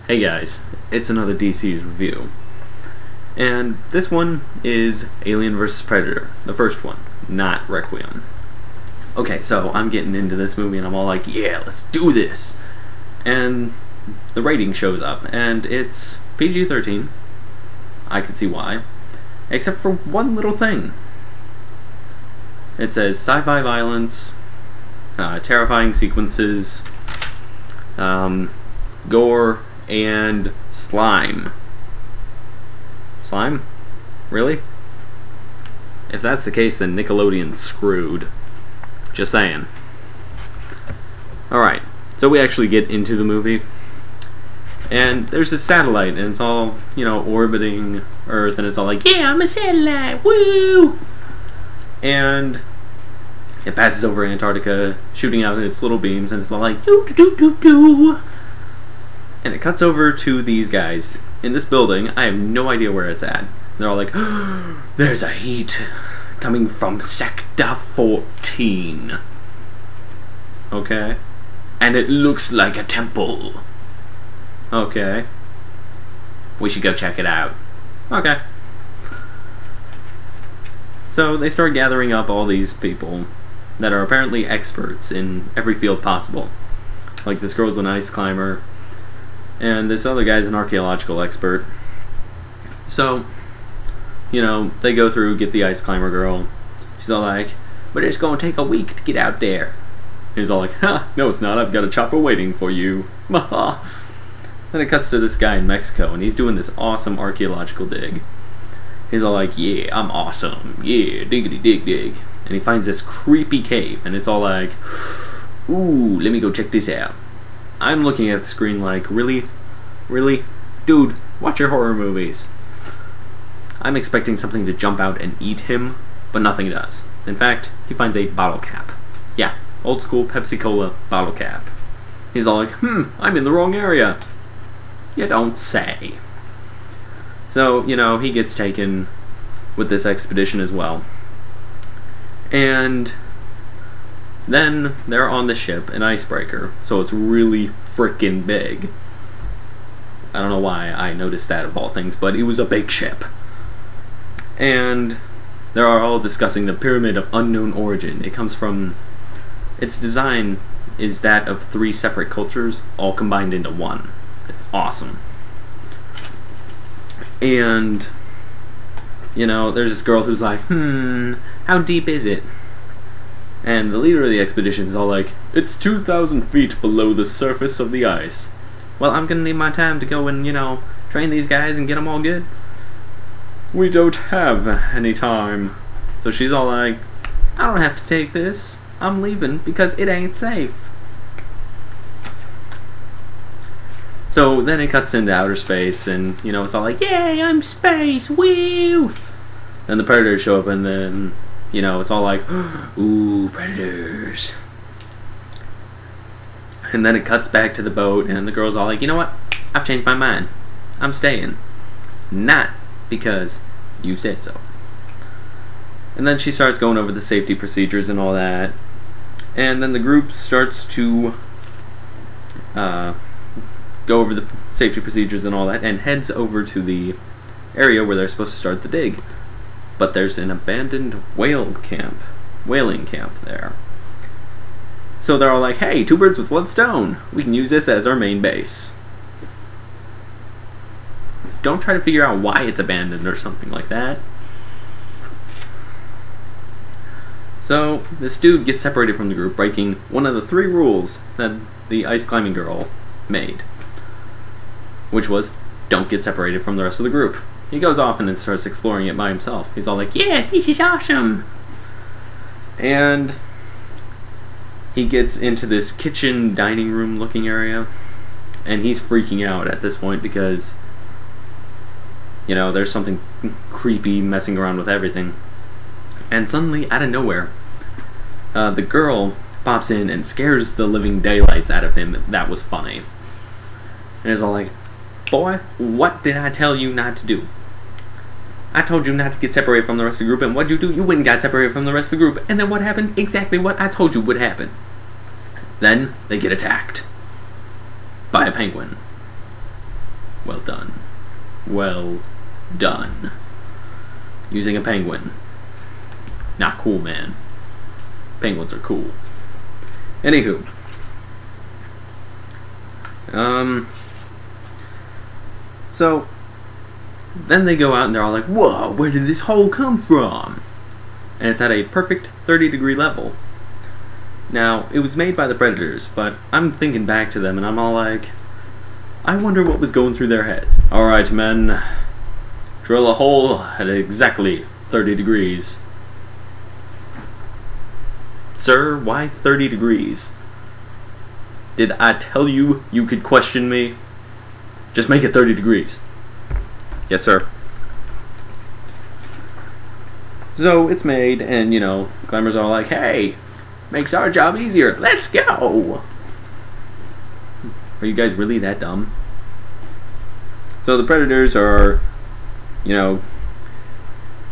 Hey guys, it's another DC's review. And this one is Alien vs. Predator, the first one, not Requiem. Okay, so I'm getting into this movie and I'm all like, yeah, let's do this! And the rating shows up, and it's PG-13. I can see why. Except for one little thing. It says sci-fi violence, terrifying sequences, gore, and slime. Slime? Really? If that's the case, then Nickelodeon's screwed. Just saying. Alright, so we actually get into the movie. And there's this satellite, and it's all, you know, orbiting Earth, and it's all like, yeah, I'm a satellite, woo! And it passes over Antarctica, shooting out its little beams, and it's all like, doo-doo-doo-doo-doo. And it cuts over to these guys in this building. I have no idea where it's at. They're all like, oh, there's a heat coming from Sector 14. Okay. And it looks like a temple. Okay. We should go check it out. Okay. So they start gathering up all these people that are apparently experts in every field possible. Like this girl's an ice climber, and this other guy's an archaeological expert. So, you know, they go through, get the ice climber girl. She's all like, but it's gonna take a week to get out there. He's all like, ha, no it's not, I've got a chopper waiting for you. Then it cuts to this guy in Mexico, and he's doing this awesome archaeological dig. He's all like, yeah, I'm awesome. Yeah, diggity dig dig. And he finds this creepy cave, and it's all like, ooh, let me go check this out. I'm looking at the screen like, really? Really? Dude, watch your horror movies. I'm expecting something to jump out and eat him, but nothing does. In fact, he finds a bottle cap. Yeah, old school Pepsi-Cola bottle cap. He's all like, I'm in the wrong area. You don't say. So, you know, he gets taken with this expedition as well. And then they're on the ship, an icebreaker, so it's really frickin' big. I don't know why I noticed that of all things, but it was a big ship. And they're all discussing the Pyramid of Unknown Origin. It comes from... its design is that of 3 separate cultures, all combined into one. It's awesome. And, you know, there's this girl who's like, how deep is it? And the leader of the expedition is all like, it's 2,000 feet below the surface of the ice. Well, I'm gonna need my time to go and, you know, train these guys and get them all good. We don't have any time. So she's all like, I don't have to take this. I'm leaving because it ain't safe. So then it cuts into outer space, and, you know, it's all like, yay, I'm space, woo! Then the predators show up, and then, you know, it's all like, ooh, predators. And then it cuts back to the boat, and the girl's all like, you know what? I've changed my mind. I'm staying. Not because you said so. And then she starts going over the safety procedures and all that. And then the group starts to go over the safety procedures and all that, and heads over to the area where they're supposed to start the dig. But there's an abandoned whaling camp there. So they're all like, hey, 2 birds with 1 stone. We can use this as our main base. Don't try to figure out why it's abandoned or something like that. So this dude gets separated from the group, breaking one of the 3 rules that the ice climbing girl made, which was, don't get separated from the rest of the group. He goes off and then starts exploring it by himself. He's all like, yeah, this is awesome! And he gets into this kitchen dining room looking area, and he's freaking out at this point because, you know, there's something creepy messing around with everything. And suddenly, out of nowhere, the girl pops in and scares the living daylights out of him. That was funny. And he's all like, boy, what did I tell you not to do? I told you not to get separated from the rest of the group, and what'd you do? You went and got separated from the rest of the group. And then what happened? Exactly what I told you would happen. Then they get attacked by a penguin. Well done. Well done. Using a penguin. Not cool, man. Penguins are cool. Anywho. So, then they go out and they're all like, whoa, where did this hole come from? And it's at a perfect 30-degree level. Now, it was made by the Predators, but I'm thinking back to them and I'm all like, I wonder what was going through their heads. Alright, men. Drill a hole at exactly 30 degrees. Sir, why 30 degrees? Did I tell you you could question me? Just make it 30 degrees. Yes, sir. So, it's made, and, you know, climbers are like, hey, makes our job easier. Let's go! Are you guys really that dumb? So, the Predators are, you know,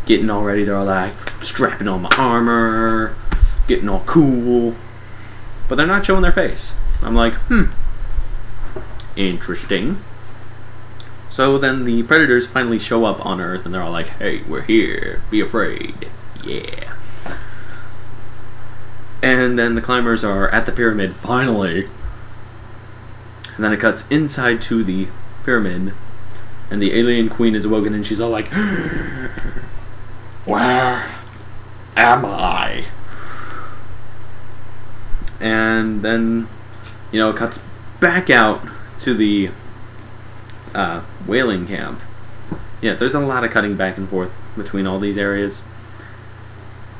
getting all ready. They're all like, strapping on my armor, getting all cool. But they're not showing their face. I'm like, interesting. So then the Predators finally show up on Earth and they're all like, hey, we're here, be afraid, yeah. And then the climbers are at the pyramid, finally. And then it cuts inside to the pyramid and the alien queen is awoken and she's all like, where am I? And then, you know, it cuts back out to the whaling camp. Yeah, there's a lot of cutting back and forth between all these areas.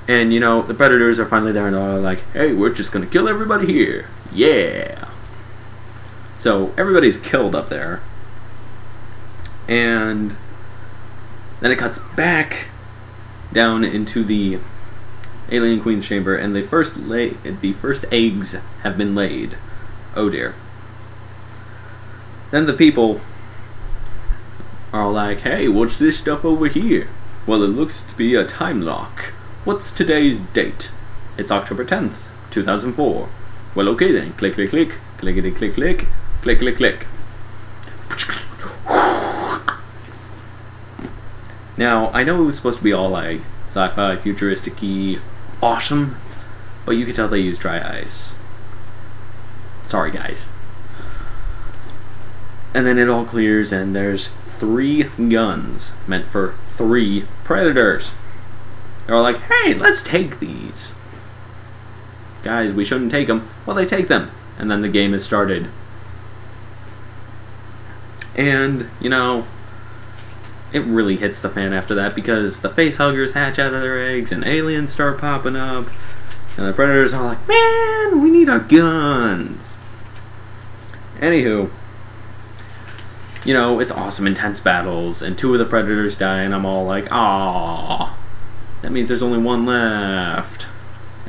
And, you know, the Predators are finally there and they're like, hey, we're just gonna kill everybody here. Yeah. So, everybody's killed up there. And then it cuts back down into the alien queen's chamber and the first eggs have been laid. Oh dear. Then the people are all like, hey, what's this stuff over here? Well, it looks to be a time lock. What's today's date? It's October 10th, 2004. Well, okay then. Click, click, click. Clickety, click, click. Click, click, click. Now, I know it was supposed to be all like sci-fi, futuristic-y, awesome, but you could tell they used dry ice. Sorry, guys. And then it all clears and there's 3 guns meant for 3 Predators. They're all like, hey, let's take these. Guys, we shouldn't take them. Well, they take them. And then the game is started. And, you know, it really hits the fan after that because the facehuggers hatch out of their eggs and aliens start popping up. And the Predators are like, man, we need our guns. Anywho, you know, it's awesome, intense battles, and 2 of the Predators die, and I'm all like, aww. That means there's only 1 left.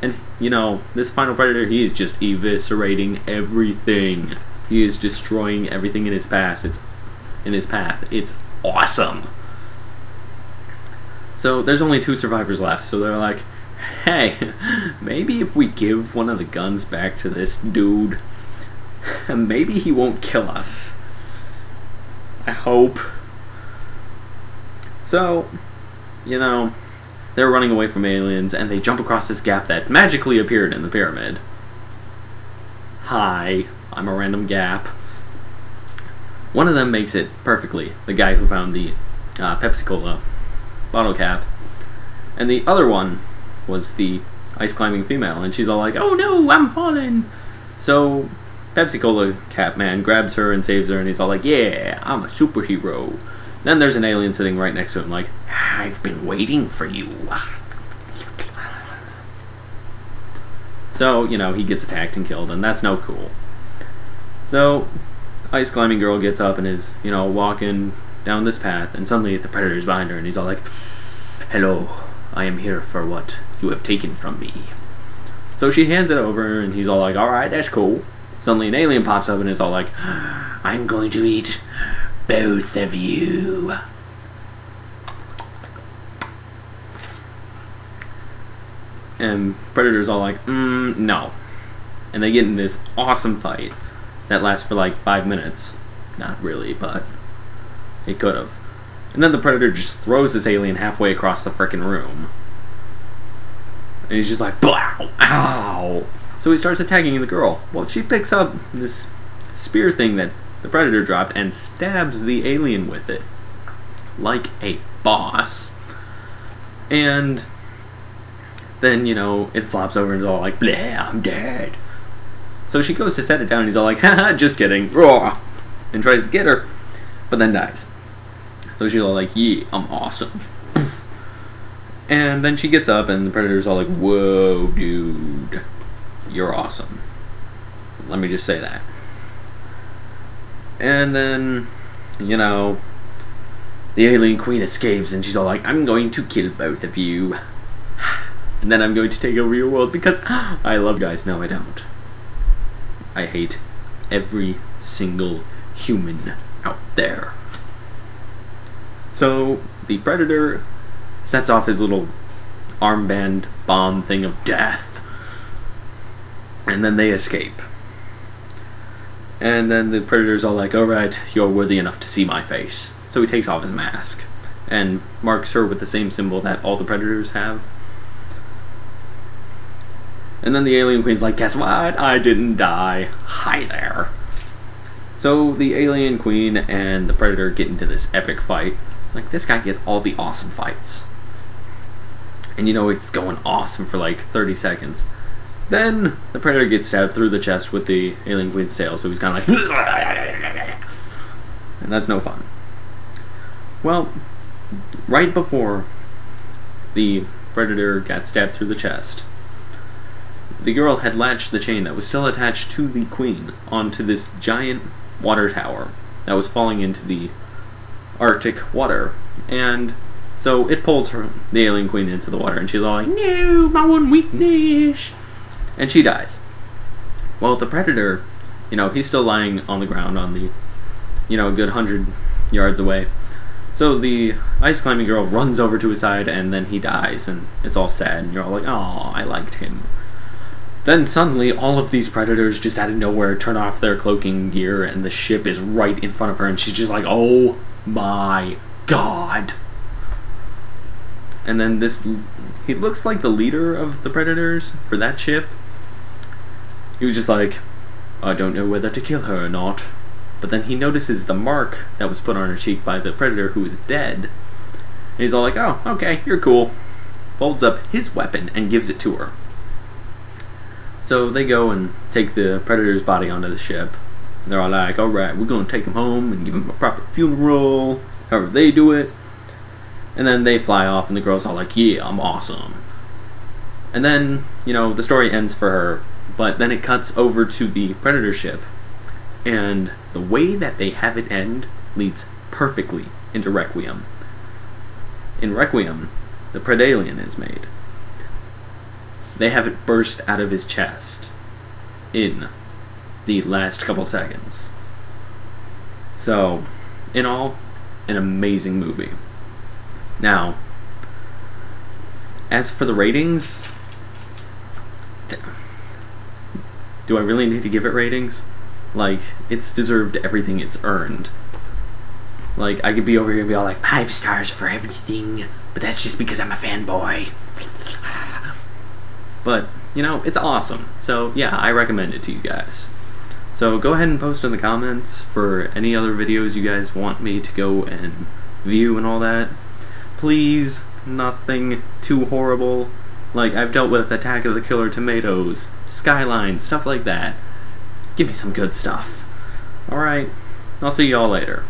And, you know, this final Predator, he is just eviscerating everything. He is destroying everything in his path. It's awesome. So, there's only 2 survivors left, so they're like, hey, maybe if we give one of the guns back to this dude, maybe he won't kill us. I hope. So, you know, they're running away from aliens, and they jump across this gap that magically appeared in the pyramid. Hi, I'm a random gap. One of them makes it perfectly, the guy who found the Pepsi-Cola bottle cap. And the other one was the ice-climbing female, and she's all like, oh no, I'm falling! So, Pepsi-Cola cap man grabs her and saves her, and he's all like, yeah, I'm a superhero. Then there's an alien sitting right next to him like, I've been waiting for you. So, you know, he gets attacked and killed, and that's no cool. So, ice climbing girl gets up and is, you know, walking down this path, and suddenly the Predator's behind her, and he's all like, hello, I am here for what you have taken from me. So she hands it over, and he's all like, alright, that's cool. Suddenly an alien pops up and is all like, I'm going to eat both of you. And Predator's all like, no. And they get in this awesome fight that lasts for like 5 minutes. Not really, but It could have. And then the Predator just throws this alien halfway across the frickin' room. And he's just like, blow, ow! So he starts attacking the girl. Well, she picks up this spear thing that the Predator dropped and stabs the alien with it. Like a boss. And then, you know, it flops over and is all like, bleh, I'm dead. So she goes to set it down and he's all like, haha, just kidding, raw, and tries to get her, but then dies. So she's all like, yeah, I'm awesome. And then she gets up and the Predator's all like, whoa, dude, you're awesome. Let me just say that. And then, you know, the alien queen escapes and she's all like, I'm going to kill both of you. And then I'm going to take over your world because I love guys. No, I don't. I hate every single human out there. So the Predator sets off his little armband bomb thing of death. And then they escape. And then the Predator's all like, alright, you're worthy enough to see my face. So he takes off his mask and marks her with the same symbol that all the Predators have. And then the alien queen's like, guess what? I didn't die. Hi there. So the alien queen and the Predator get into this epic fight. Like, this guy gets all the awesome fights. And you know, it's going awesome for like 30 seconds. Then the Predator gets stabbed through the chest with the alien queen's tail, so he's kind of like... And that's no fun. Well, right before the Predator got stabbed through the chest, the girl had latched the chain that was still attached to the queen onto this giant water tower that was falling into the Arctic water. And so it pulls her, the alien queen, into the water, and she's all like, no, my one weakness. And she dies. Well, the Predator, you know, he's still lying on the ground on the, you know, a good 100 yards away. So the ice climbing girl runs over to his side, and then he dies, and it's all sad, and you're all like, oh, I liked him. Then suddenly, all of these Predators just out of nowhere turn off their cloaking gear, and the ship is right in front of her, and she's just like, oh my god. And then this, he looks like the leader of the Predators for that ship. He was just like, I don't know whether to kill her or not. But then he notices the mark that was put on her cheek by the Predator who is dead. And he's all like, oh, okay, you're cool. Folds up his weapon and gives it to her. So they go and take the Predator's body onto the ship. And they're all like, alright, we're going to take him home and give him a proper funeral. However they do it. And then they fly off and the girl's all like, yeah, I'm awesome. And then, you know, the story ends for her. But then it cuts over to the Predator ship. And the way that they have it end leads perfectly into Requiem. In Requiem, the Predalien is made. They have it burst out of his chest in the last couple seconds. So, in all, an amazing movie. Now, as for the ratings, do I really need to give it ratings? Like, it's deserved everything it's earned. Like, I could be over here and be all like, 5 stars for everything, but that's just because I'm a fanboy. But, you know, it's awesome. So, yeah, I recommend it to you guys. So, go ahead and post in the comments for any other videos you guys want me to go and view and all that. Please, nothing too horrible. Like, I've dealt with Attack of the Killer Tomatoes, Skyline, stuff like that. Give me some good stuff. Alright, I'll see y'all later.